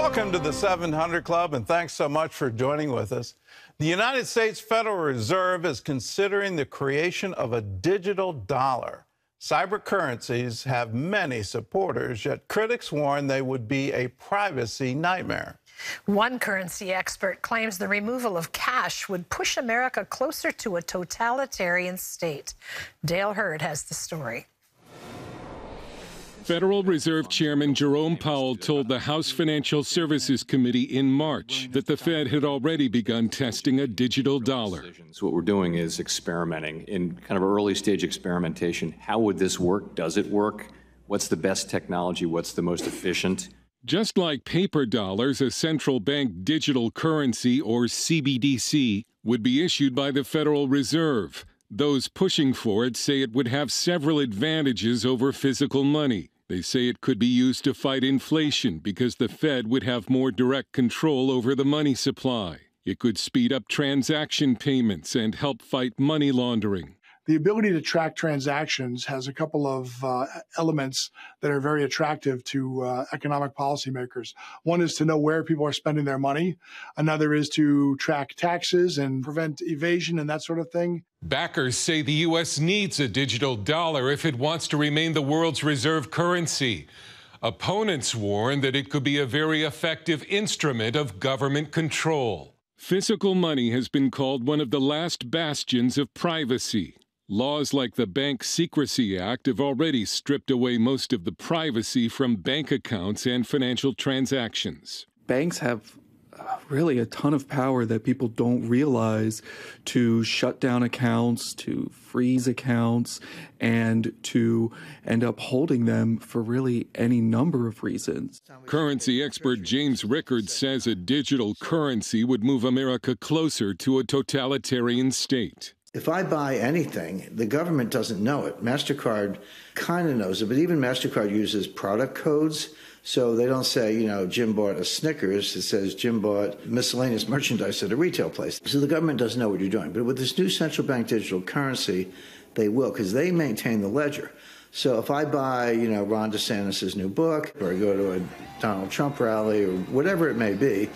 Welcome to the 700 Club, and thanks so much for joining with us. The United States Federal Reserve is considering the creation of a digital dollar. Cyber currencies have many supporters, yet critics warn they would be a privacy nightmare. One currency expert claims the removal of cash would push America closer to a totalitarian state. Dale Hurd has the story. Federal Reserve Chairman Jerome Powell told the House Financial Services Committee in March that the Fed had already begun testing a digital dollar. So what we're doing is experimenting in kind of early stage experimentation. How would this work? Does it work? What's the best technology? What's the most efficient? Just like paper dollars, a central bank digital currency, or CBDC, would be issued by the Federal Reserve. Those pushing for it say it would have several advantages over physical money. They say it could be used to fight inflation because the Fed would have more direct control over the money supply. It could speed up transaction payments and help fight money laundering. The ability to track transactions has a couple of elements that are very attractive to economic policymakers. One is to know where people are spending their money. Another is to track taxes and prevent evasion and that sort of thing. Backers say the U.S. needs a digital dollar if it wants to remain the world's reserve currency. Opponents warn that it could be a very effective instrument of government control. Physical money has been called one of the last bastions of privacy. Laws like the Bank Secrecy Act have already stripped away most of the privacy from bank accounts and financial transactions. Banks have really a ton of power that people don't realize to shut down accounts, to freeze accounts, and to end up holding them for really any number of reasons. Currency expert James Rickards says a digital currency would move America closer to a totalitarian state. If I buy anything, the government doesn't know it. MasterCard kind of knows it, but even MasterCard uses product codes. So they don't say, you know, Jim bought a Snickers. It says Jim bought miscellaneous merchandise at a retail place. So the government doesn't know what you're doing. But with this new central bank digital currency, they will, because they maintain the ledger. So if I buy, you know, Ron DeSantis' new book, or I go to a Donald Trump rally, or whatever it may be,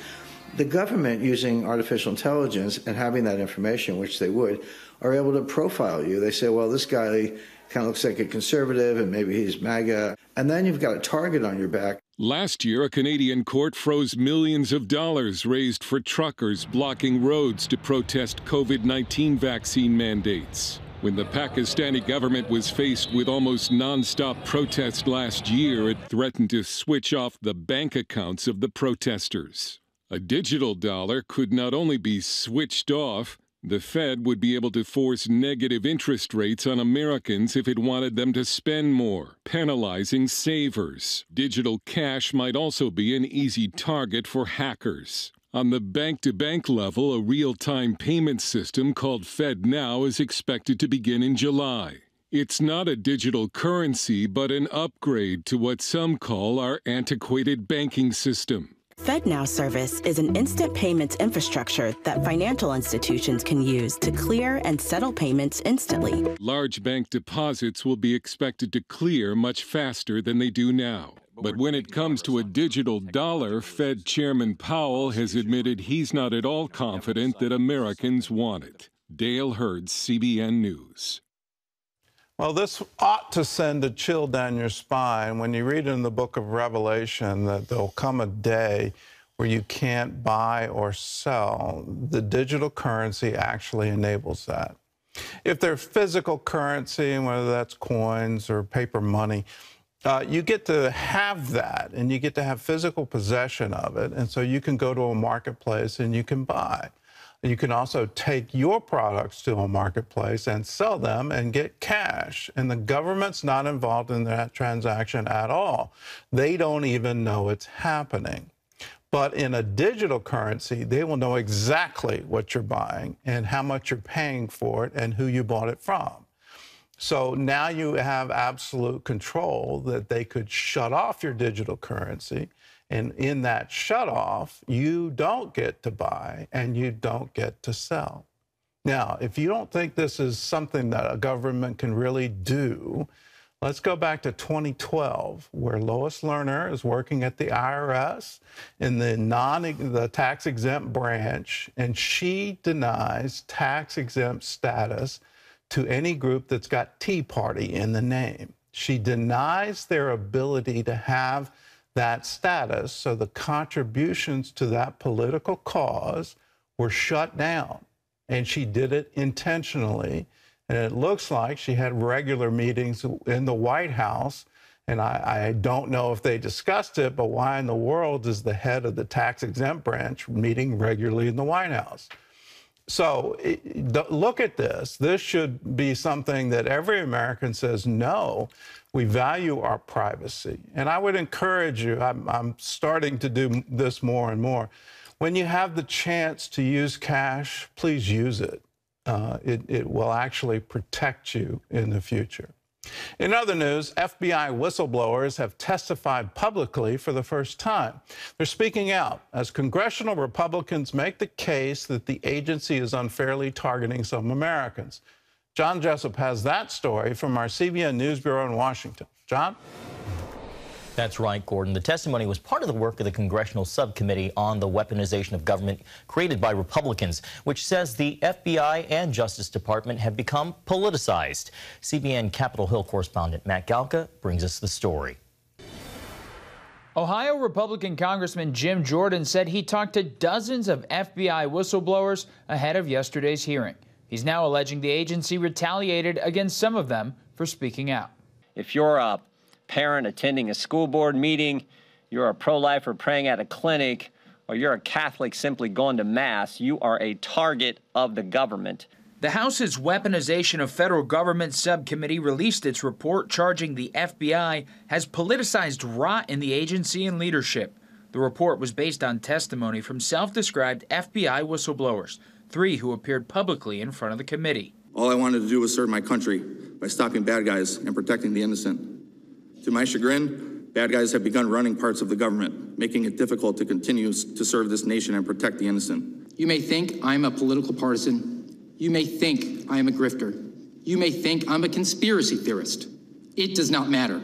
the government, using artificial intelligence and having that information, which they would, are able to profile you. They say, well, this guy kind of looks like a conservative and maybe he's MAGA. And then you've got a target on your back. Last year, a Canadian court froze millions of dollars raised for truckers blocking roads to protest COVID-19 vaccine mandates. When the Pakistani government was faced with almost nonstop protest last year, it threatened to switch off the bank accounts of the protesters. A digital dollar could not only be switched off, the Fed would be able to force negative interest rates on Americans if it wanted them to spend more, penalizing savers. Digital cash might also be an easy target for hackers. On the bank-to-bank level, a real-time payment system called FedNow is expected to begin in July. It's not a digital currency, but an upgrade to what some call our antiquated banking system. FedNow service is an instant payments infrastructure that financial institutions can use to clear and settle payments instantly. Large bank deposits will be expected to clear much faster than they do now. But when it comes to a digital dollar, Fed Chairman Powell has admitted he's not at all confident that Americans want it. Dale Hurd, CBN News. Well, this ought to send a chill down your spine when you read in the book of Revelation that there'll come a day where you can't buy or sell. The digital currency actually enables that. If there's physical currency, whether that's coins or paper money, you get to have that, and you get to have physical possession of it, and so you can go to a marketplace and you can buy. You can also take your products to a marketplace and sell them and get cash. And the government's not involved in that transaction at all. They don't even know it's happening. But in a digital currency, they will know exactly what you're buying and how much you're paying for it and who you bought it from. So now you have absolute control that they could shut off your digital currency. And in that shut-off, you don't get to buy and you don't get to sell. Now, if you don't think this is something that a government can really do, Let's go back to 2012, where Lois Lerner is working at the IRS in the tax-exempt branch, and she denies tax-exempt status to any group that's got Tea Party in the name. She denies their ability to have that status, so the contributions to that political cause were shut down, and she did it intentionally. And it looks like she had regular meetings in the White House, and I don't know if they discussed it, but why in the world is the head of the tax-exempt branch meeting regularly in the White House? So look at this. This should be something that every American says, no, we value our privacy. And I would encourage you, I'm starting to do this more and more, when you have the chance to use cash, please use it. It will actually protect you in the future. In other news, FBI whistleblowers have testified publicly for the first time. They're speaking out as congressional Republicans make the case that the agency is unfairly targeting some Americans. John Jessup has that story from our CBN News Bureau in Washington. John? That's right, Gordon. The testimony was part of the work of the Congressional Subcommittee on the Weaponization of Government created by Republicans, which says the FBI and Justice Department have become politicized. CBN Capitol Hill correspondent Matt Galka brings us the story. Ohio Republican Congressman Jim Jordan said he talked to dozens of FBI whistleblowers ahead of yesterday's hearing. He's now alleging the agency retaliated against some of them for speaking out. If you're a parent attending a school board meeting, you're a pro-lifer praying at a clinic, or you're a Catholic simply going to Mass, you are a target of the government. The House's Weaponization of Federal Government Subcommittee released its report charging the FBI has politicized rot in the agency and leadership. The report was based on testimony from self-described FBI whistleblowers, 3 who appeared publicly in front of the committee. All I wanted to do was serve my country by stopping bad guys and protecting the innocent. To my chagrin, bad guys have begun running parts of the government, making it difficult to continue to serve this nation and protect the innocent. You may think I'm a political partisan. You may think I am a grifter. You may think I'm a conspiracy theorist. It does not matter.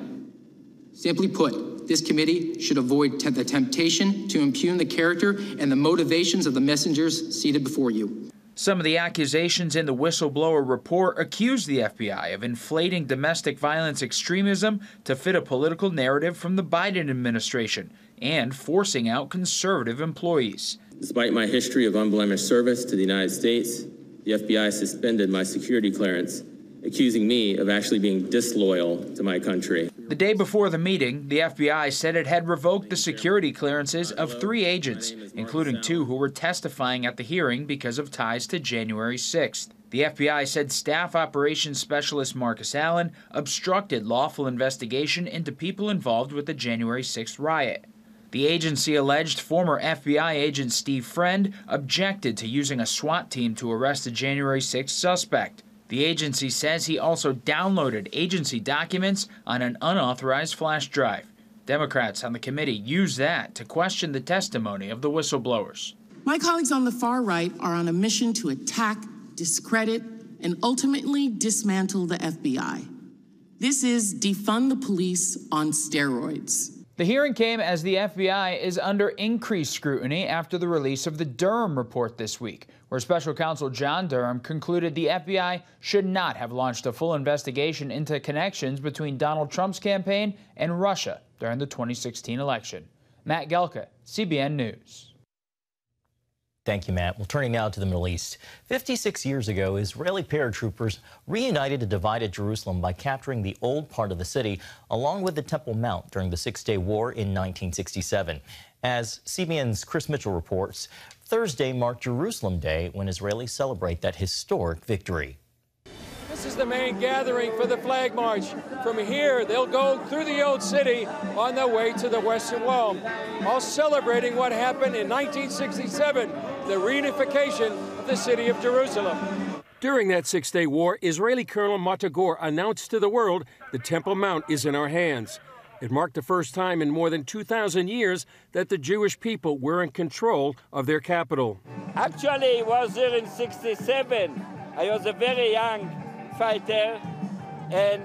Simply put, this committee should avoid the temptation to impugn the character and the motivations of the messengers seated before you. Some of the accusations in the whistleblower report accuse the FBI of inflating domestic violence extremism to fit a political narrative from the Biden administration and forcing out conservative employees. Despite my history of unblemished service to the United States, the FBI suspended my security clearance, accusing me of actually being disloyal to my country. The day before the meeting, the FBI said it had revoked the security clearances of 3 agents, including 2 who were testifying at the hearing because of ties to January 6th. The FBI said Staff Operations Specialist Marcus Allen obstructed lawful investigation into people involved with the January 6th riot. The agency alleged former FBI agent Steve Friend objected to using a SWAT team to arrest a January 6th suspect. The agency says he also downloaded agency documents on an unauthorized flash drive. Democrats on the committee used that to question the testimony of the whistleblowers. My colleagues on the far right are on a mission to attack, discredit, and ultimately dismantle the FBI. This is defund the police on steroids. The hearing came as the FBI is under increased scrutiny after the release of the Durham report this week, where Special Counsel John Durham concluded the FBI should not have launched a full investigation into connections between Donald Trump's campaign and Russia during the 2016 election. Matt Gelka, CBN News. Thank you, Matt. Well, turning now to the Middle East. 56 years ago, Israeli paratroopers reunited a divided Jerusalem by capturing the old part of the city, along with the Temple Mount during the Six-Day War in 1967. As CBN's Chris Mitchell reports, Thursday marked Jerusalem Day when Israelis celebrate that historic victory. This is the main gathering for the flag march. From here, they'll go through the old city on their way to the Western Wall, all celebrating what happened in 1967, the reunification of the city of Jerusalem. During that Six-Day War, Israeli Colonel Matagor announced to the world, the Temple Mount is in our hands. It marked the first time in more than 2,000 years that the Jewish people were in control of their capital. Actually, I was there in 67. I was a very young fighter, and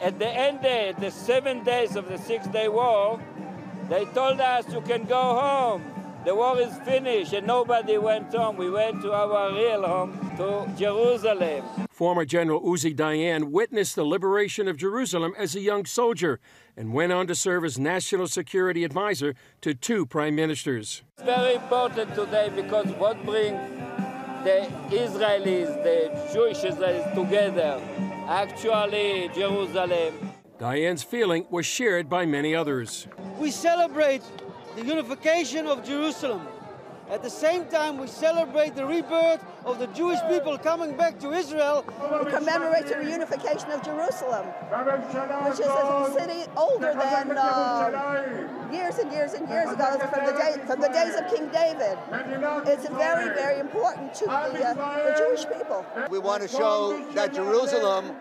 At the end of the 7 days of the Six-Day War, they told us you can go home. The war is finished, and nobody went home. We went to our real home, to Jerusalem. Former General Uzi Dayan witnessed the liberation of Jerusalem as a young soldier and went on to serve as National Security Advisor to 2 prime ministers. It's very important today because what brings the Israelis, the Jewish Israelis together, actually Jerusalem. Dayan's feeling was shared by many others. We celebrate the unification of Jerusalem. At the same time, we celebrate the rebirth of the Jewish people coming back to Israel. We commemorate the reunification of Jerusalem, which is a city older than years and years and years ago, from the days of King David. It's very, very important to the Jewish people. We want to show that Jerusalem,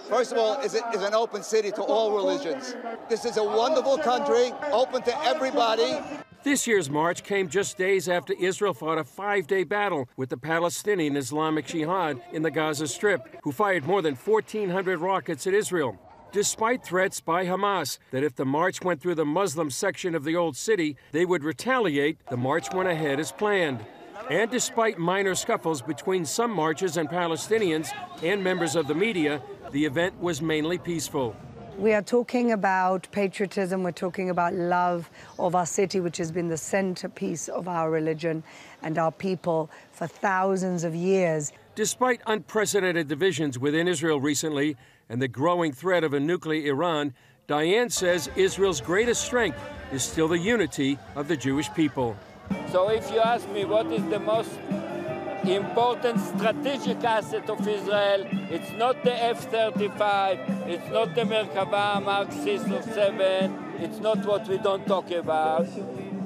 first of all, is an open city to all religions. This is a wonderful country, open to everybody. This year's march came just days after Israel fought a 5-day battle with the Palestinian Islamic Jihad in the Gaza Strip, who fired more than 1,400 rockets at Israel. Despite threats by Hamas that if the march went through the Muslim section of the old city, they would retaliate, the march went ahead as planned. And despite minor scuffles between some marchers and Palestinians and members of the media, the event was mainly peaceful. We are talking about patriotism, we're talking about love of our city, which has been the centerpiece of our religion and our people for thousands of years. Despite unprecedented divisions within Israel recently and the growing threat of a nuclear Iran, Dayan says Israel's greatest strength is still the unity of the Jewish people. So if you ask me what is the most important strategic asset of Israel, it's not the F-35, it's not the Merkava Mark 6 or 7, it's not what we don't talk about.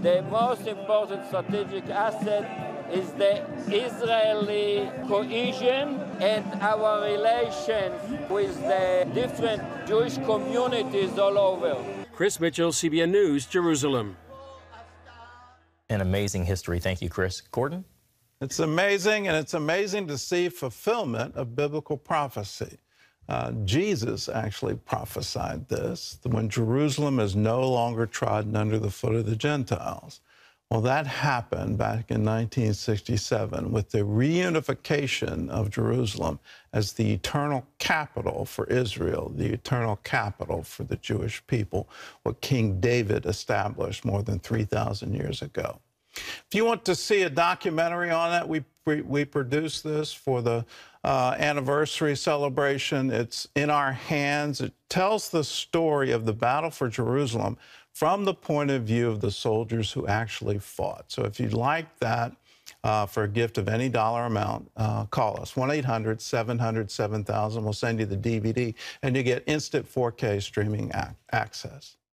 The most important strategic asset is the Israeli cohesion and our relations with the different Jewish communities all over. Chris Mitchell, CBN News, Jerusalem. An amazing history. Thank you, Chris. Gordon? It's amazing, and it's amazing to see fulfillment of biblical prophecy. Jesus actually prophesied this, when Jerusalem is no longer trodden under the foot of the Gentiles. Well, that happened back in 1967 with the reunification of Jerusalem as the eternal capital for Israel, the eternal capital for the Jewish people, what King David established more than 3,000 years ago. If you want to see a documentary on it, we produced this for the anniversary celebration. It's in our hands. It tells the story of the battle for Jerusalem from the point of view of the soldiers who actually fought. So if you'd like that for a gift of any dollar amount, call us, 1-800-700-7000. We'll send you the DVD, and you get instant 4K streaming access.